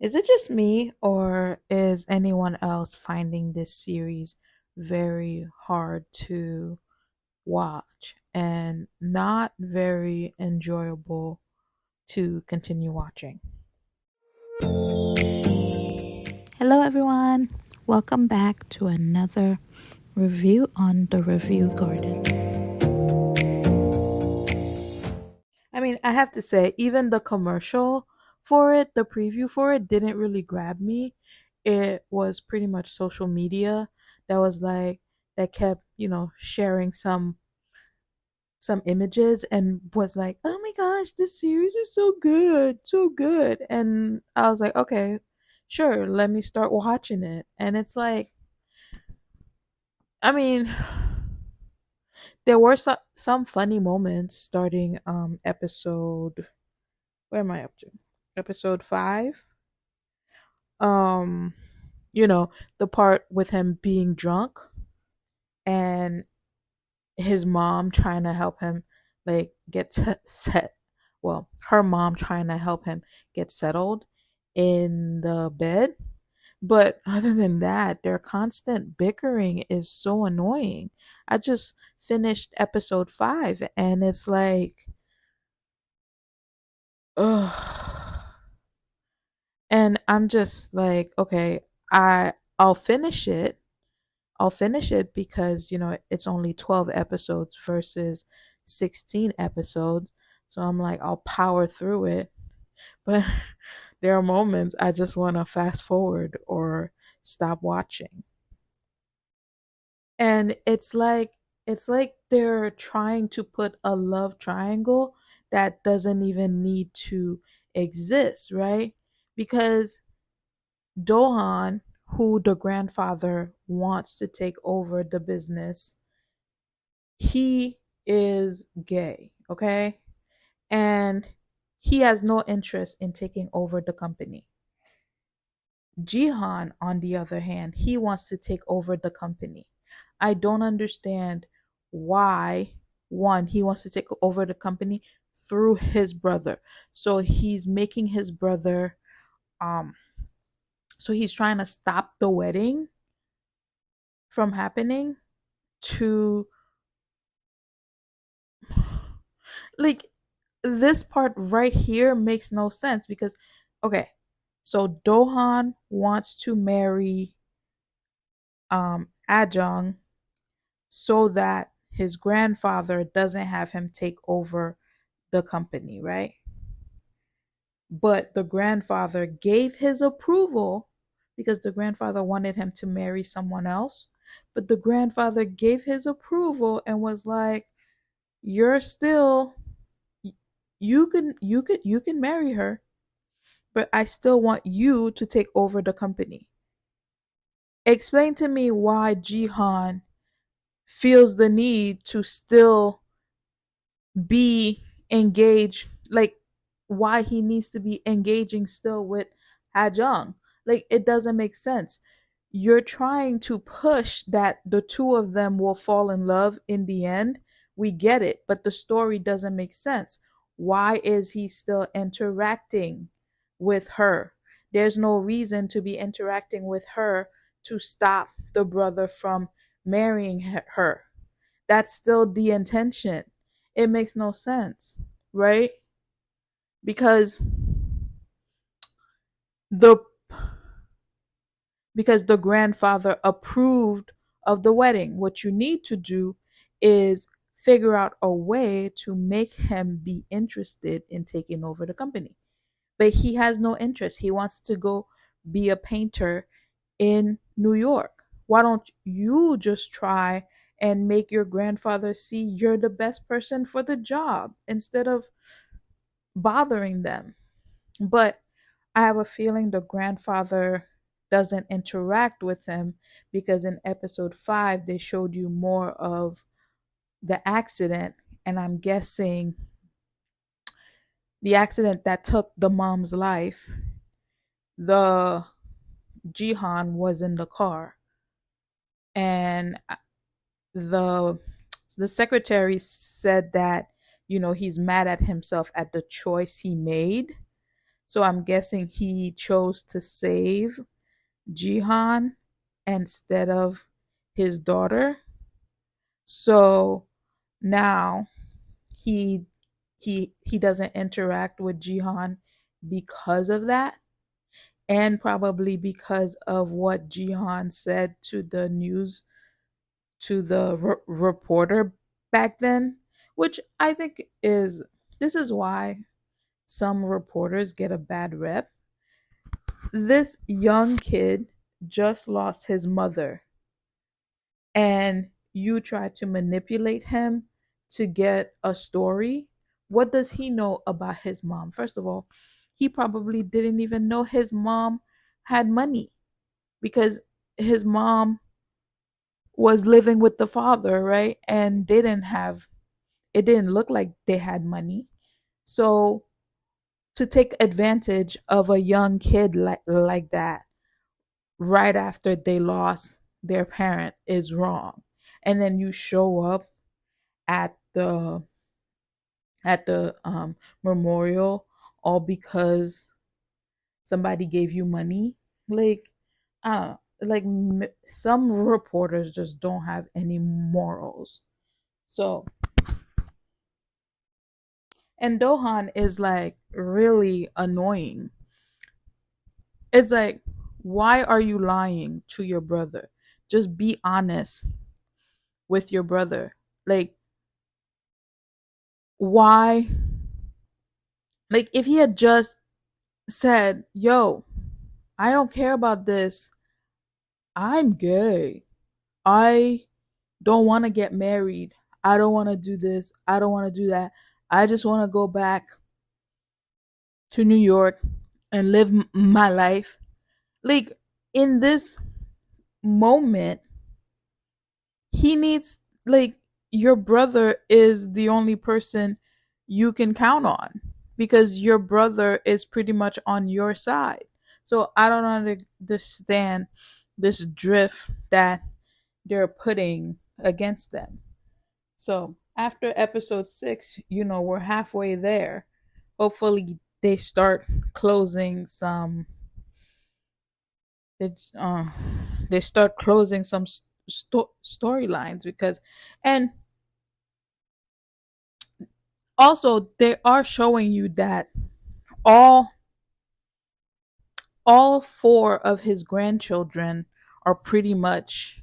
Is it just me, or is anyone else finding this series very hard to watch and not very enjoyable to continue watching? Hello, everyone. Welcome back to another review on the Review Garden. I mean, I have to say, even the commercial for it, the preview for it, didn't really grab me. It was pretty much social media that was like, that kept, sharing some images and was like, oh my gosh, this series is so good, so good. And I was like, okay, sure, let me start watching it. And it's like, I mean, there were some funny moments starting episode, where am I up to? Episode 5. Um, the part with him being drunk and his mom trying to help him like get set, well, her mom trying to help him get settled in the bed. But other than that, their constant bickering is so annoying. I just finished episode 5 and it's like, ugh. And I'm just like, okay, I'll finish it. I'll finish it because, it's only 12 episodes versus 16 episodes. So I'm like, I'll power through it. But there are moments I just want to fast forward or stop watching. And it's like they're trying to put a love triangle that doesn't even need to exist, right? Because Dohan, who the grandfather wants to take over the business, he is gay, okay? And he has no interest in taking over the company. Jihan, on the other hand, he wants to take over the company. I don't understand why, one, he wants to take over the company through his brother. So he's making his brother, um, so he's trying to stop the wedding from happening to, like, this part right here makes no sense because, okay, so Dohan wants to marry Ajong so that his grandfather doesn't have him take over the company, right? But the grandfather gave his approval because the grandfather wanted him to marry someone else. But the grandfather gave his approval and was like, "You're still, you can marry her, but I still want you to take over the company." Explain to me why Jihan feels the need to still be engaged, like why he needs to be engaging still with Hajong. Like, it doesn't make sense. You're trying to push that the two of them will fall in love in the end. We get it, but the story doesn't make sense. Why is he still interacting with her? There's no reason to be interacting with her to stop the brother from marrying her. That's still the intention. It makes no sense, right? Because the the grandfather approved of the wedding. What you need to do is figure out a way to make him be interested in taking over the company. But he has no interest. He wants to go be a painter in New York. Why don't you just try and make your grandfather see you're the best person for the job instead of bothering them? But I have a feeling the grandfather doesn't interact with him because in episode 5 they showed you more of the accident, and I'm guessing the accident that took the mom's life. The Jihan was in the car, and the the secretary said that he's mad at himself at the choice he made. So I'm guessing he chose to save Jihan instead of his daughter. So now he he doesn't interact with Jihan because of that, and probably because of what Jihan said to the news, to the reporter back then, which I think is, this is why some reporters get a bad rep. This young kid just lost his mother, and you try to manipulate him to get a story. What does he know about his mom? First of all, he probably didn't even know his mom had money, because his mom was living with the father, right? And they didn't have, it didn't look like they had money. So to take advantage of a young kid like that right after they lost their parent is wrong. And then you show up at the memorial all because somebody gave you money. Like, I don't know, like some reporters just don't have any morals. So, and Dohan is like really annoying. It's like, why are you lying to your brother? Just be honest with your brother. Like, why? Like, if he had just said, yo, I don't care about this, I'm gay, I don't want to get married, I don't want to do this, I don't want to do that, I just want to go back to New York and live my life. Like, in this moment, he needs, like, your brother is the only person you can count on, because your brother is pretty much on your side. So I don't understand this drift that they're putting against them. So after episode 6, we're halfway there. Hopefully they start closing some, it's they start closing some storylines, because, and also they are showing you that all all four of his grandchildren are pretty much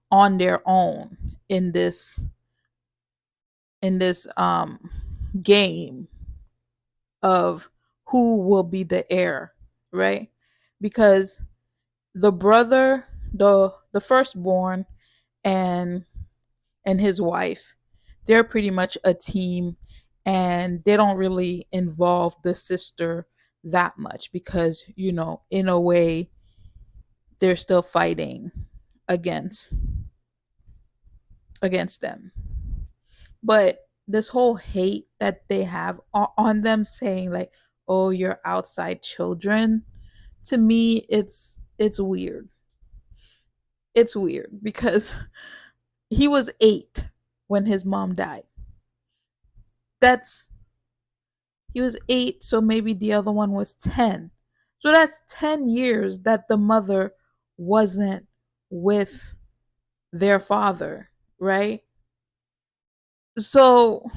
on their own in this game of who will be the heir, right? Because the brother, the firstborn, and his wife, they're pretty much a team, and they don't really involve the sister that much, because in a way they're still fighting against them. But this whole hate that they have on them, saying like, oh, you're outside children, to me it's weird. It's weird because he was 8 when his mom died. That's He was 8, so maybe the other one was 10. So that's 10 years that the mother wasn't with their father, right? So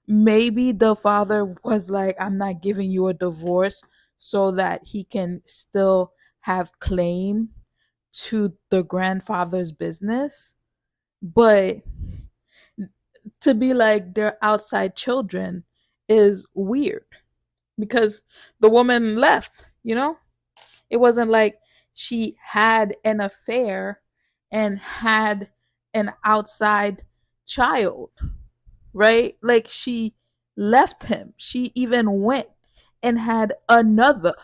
maybe the father was like, I'm not giving you a divorce so that he can still have claim to the grandfather's business. But to be like they're outside children is weird, because the woman left, It wasn't like she had an affair and had an outside child, right? Like, she left him. She even went and had another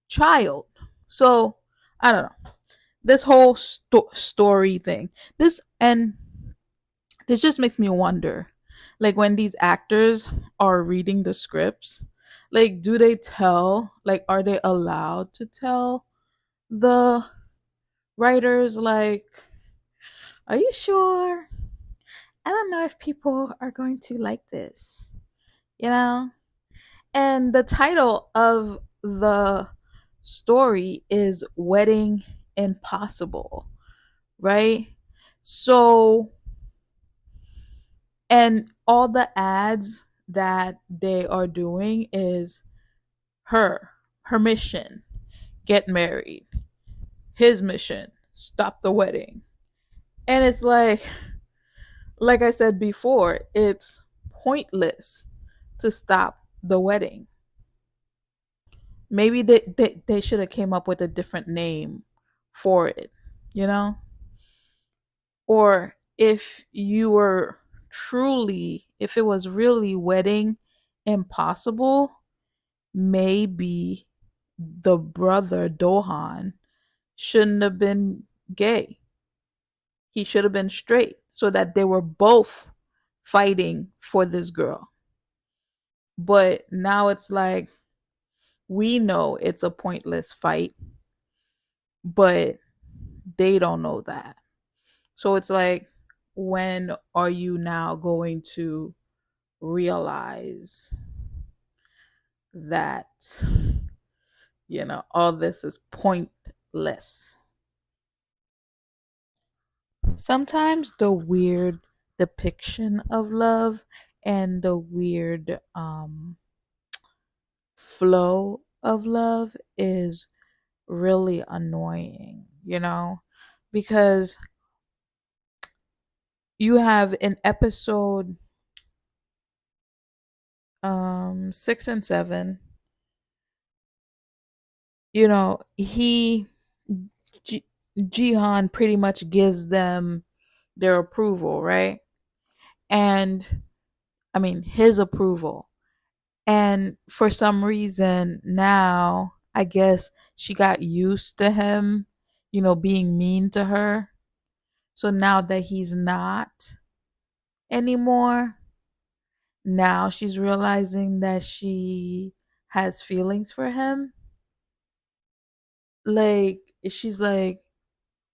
child. So, I don't know. This whole story thing. This just makes me wonder, like, when these actors are reading the scripts, like, do they tell, like, are they allowed to tell the writers, like, are you sure? I don't know if people are going to like this, you know? And the title of the story is Wedding Impossible, right? So, and all the ads that they are doing is her, her mission, get married, his mission, stop the wedding. And it's like I said before, it's pointless to stop the wedding. Maybe they should have came up with a different name for it, you know? Or if you were truly, if it was really wedding impossible, maybe the brother Dohan shouldn't have been gay. He should have been straight so that they were both fighting for this girl. But now it's like we know it's a pointless fight, but they don't know that. So it's like, when are you now going to realize that, all this is pointless? Sometimes the weird depiction of love and the weird flow of love is really annoying, because you have in episode 6 and 7, he Ji- Jihan pretty much gives them their approval, right? And I mean his approval. And for some reason now, I guess she got used to him, being mean to her. So now that he's not anymore, now she's realizing that she has feelings for him. Like, she's like,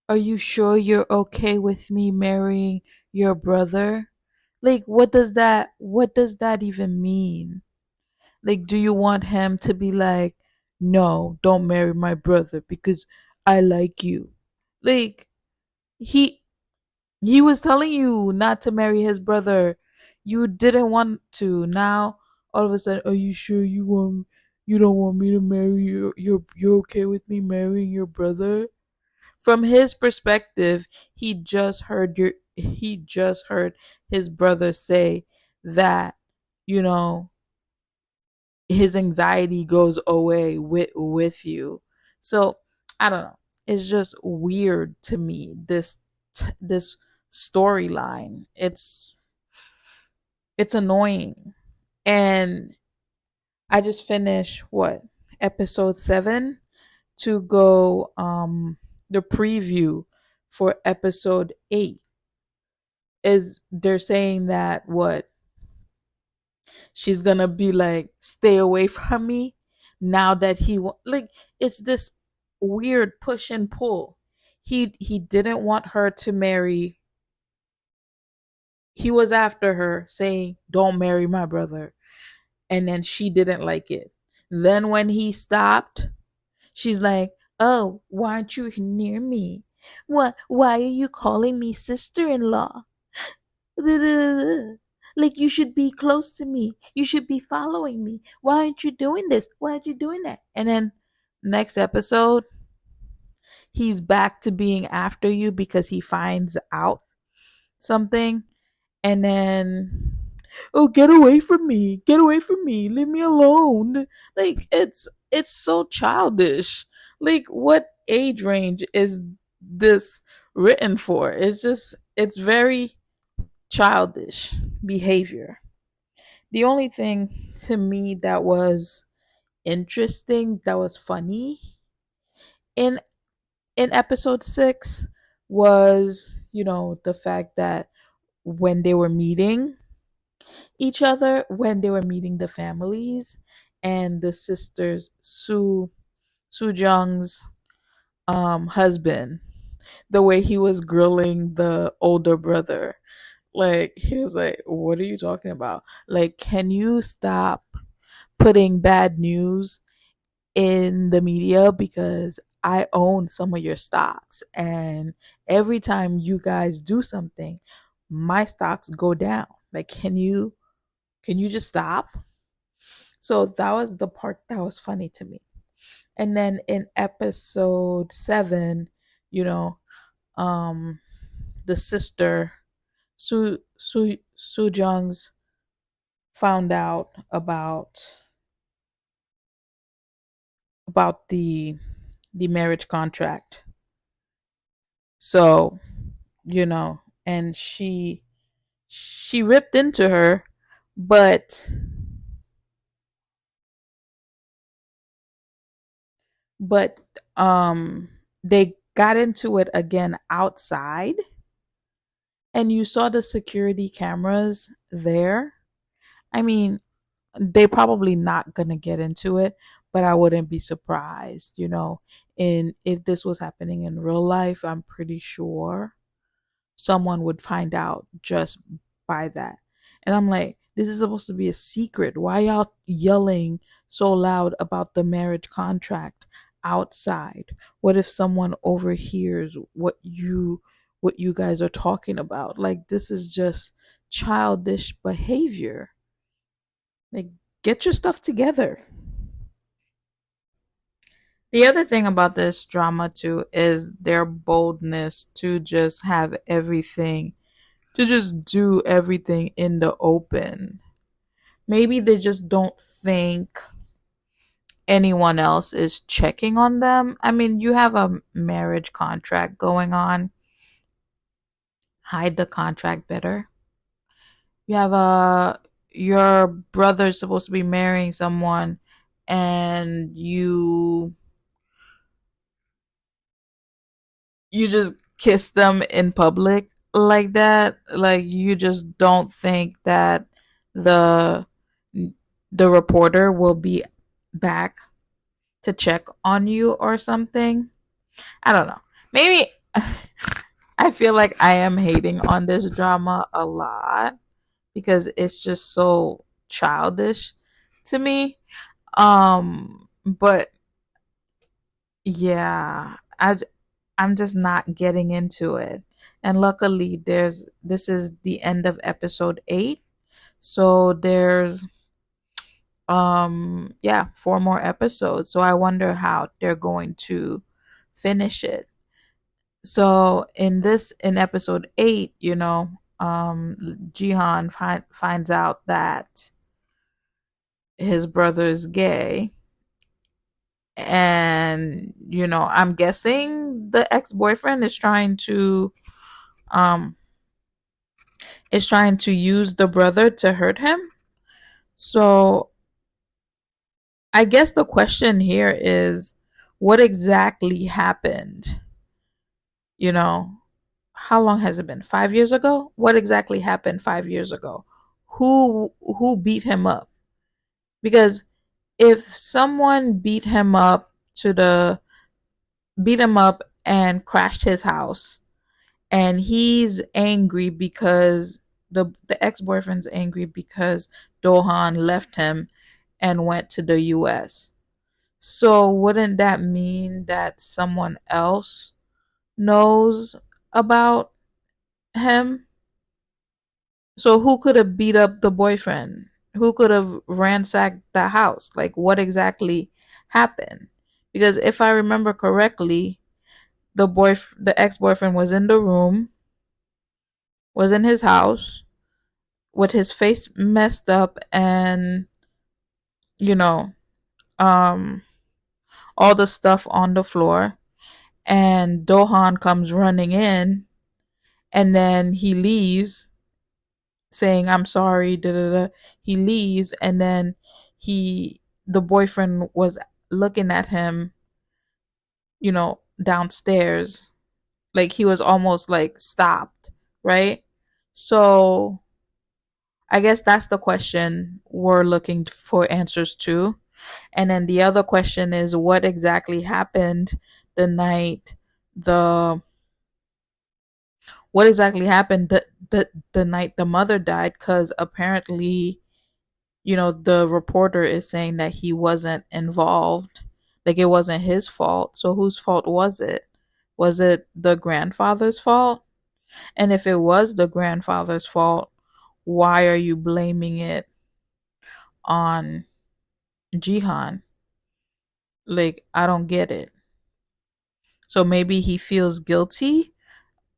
"Are you sure you're okay with me marrying your brother?" Like, what does that even mean? Like, do you want him to be like, "No, don't marry my brother because I like you." Like, he he was telling you not to marry his brother. You didn't want to. Now all of a sudden, are you sure you don't want me to marry you're okay with me marrying your brother? From his perspective, he just heard his brother say that, you know, his anxiety goes away with you. So, I don't know. It's just weird to me, this storyline. It's annoying. And I just finished what, episode 7, to go the preview for episode 8. Is they're saying that what, she's gonna be like, stay away from me now that like, it's this weird push and pull. He didn't want her to marry. He was after her saying, don't marry my brother, and then she didn't like it. Then when he stopped, she's like, oh, why aren't you near me? Why are you calling me sister-in-law? Like, you should be close to me. You should be following me. Why aren't you doing this? Why aren't you doing that? And then next episode, he's back to being after you because he finds out something. And then, oh, get away from me. Get away from me. Leave me alone. Like, it's so childish. Like, what age range is this written for? It's very childish behavior. The only thing to me that was interesting, that was funny in episode 6, was, the fact that when they were meeting each other, when they were meeting the families, and the sisters, Soo Jung's husband, the way he was grilling the older brother. Like, he was like, what are you talking about? Like, can you stop putting bad news in the media because I own some of your stocks, and every time you guys do something, my stocks go down. Like, can you just stop? So that was the part that was funny to me. And then in episode 7, you know, um the sister Su Jung's found out about the marriage contract. So, and she ripped into her, but but they got into it again outside, and you saw the security cameras there. I mean, they probably not gonna get into it, but I wouldn't be surprised, and if this was happening in real life, I'm pretty sure someone would find out just by that. And I'm like, this is supposed to be a secret. Why y'all yelling so loud about the marriage contract outside? What if someone overhears what you guys are talking about? Like, this is just childish behavior. Like, get your stuff together. The other thing about this drama too is their boldness to just have everything, to just do everything in the open. Maybe they just don't think anyone else is checking on them. I mean, you have a marriage contract going on, hide the contract better. You have your brother's supposed to be marrying someone, and you just kiss them in public like that. Like, you just don't think that the the reporter will be back to check on you or something. I don't know. Maybe I feel like I am hating on this drama a lot because it's just so childish to me. But yeah, I'm just not getting into it. And luckily this is the end of episode 8. So there's yeah, 4 more episodes. So I wonder how they're going to finish it. So in episode 8, Jihan finds out that his brother is gay, and I'm guessing the ex-boyfriend um is trying to use the brother to hurt him. So I guess the question here is, what exactly happened? You know, how long has it been? 5 years ago? What exactly happened 5 years ago? Who beat him up? Because if someone beat him up and crashed his house, and he's angry because the ex-boyfriend's angry because Dohan left him and went to the US. So wouldn't that mean that someone else knows about him? So who could have beat up the boyfriend? Who could have ransacked the house? Like, what exactly happened? Because if I remember correctly, the ex-boyfriend was in the room, was in his house with his face messed up, and you know, um all the stuff on the floor, and Dohan comes running in, and then he leaves saying I'm sorry, da da da. He leaves, and then the boyfriend was looking at him, downstairs, like he was almost like stopped, right? So I guess that's the question we're looking for answers to. And then the other question is, what exactly happened the night the what exactly happened the night the mother died? Because apparently the reporter is saying that he wasn't involved, like it wasn't his fault. So whose fault was it? Was it the grandfather's fault? And if it was the grandfather's fault, why are you blaming it on Jihan? Like, I don't get it. So maybe he feels guilty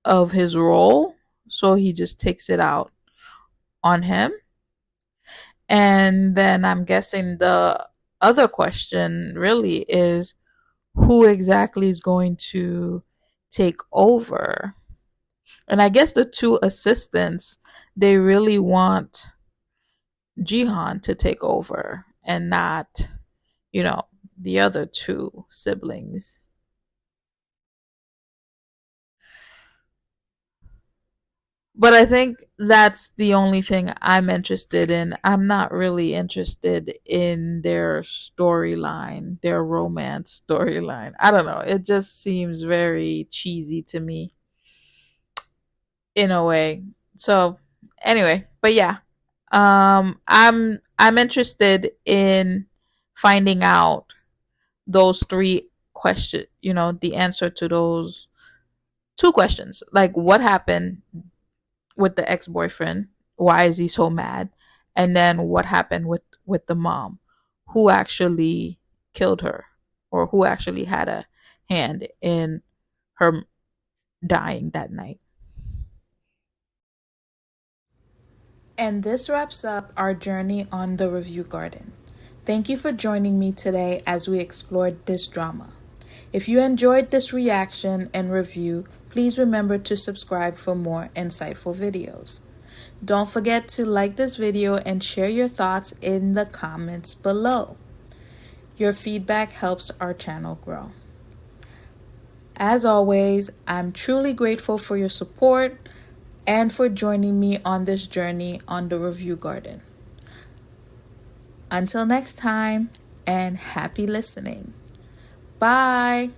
of his role, so he just takes it out on him. And then I'm guessing the other question really is, who exactly is going to take over? And I guess the two assistants, they really want Jihan to take over and not, you know, the other two siblings. But I think that's the only thing I'm interested in. I'm not really interested in their storyline, their romance storyline. I don't know. It just seems very cheesy to me in a way. So, anyway, but yeah. I'm interested in finding out those three questions, the answer to those two questions. Like, what happened with the ex-boyfriend? Why is he so mad? And then what happened with the mom? Who actually killed her, or who actually had a hand in her dying that night? And this wraps up our journey on the Review Garden. Thank you for joining me today as we explored this drama. If you enjoyed this reaction and review, please remember to subscribe for more insightful videos. Don't forget to like this video and share your thoughts in the comments below. Your feedback helps our channel grow. As always, I'm truly grateful for your support and for joining me on this journey on the Review Garden. Until next time, and happy listening. Bye.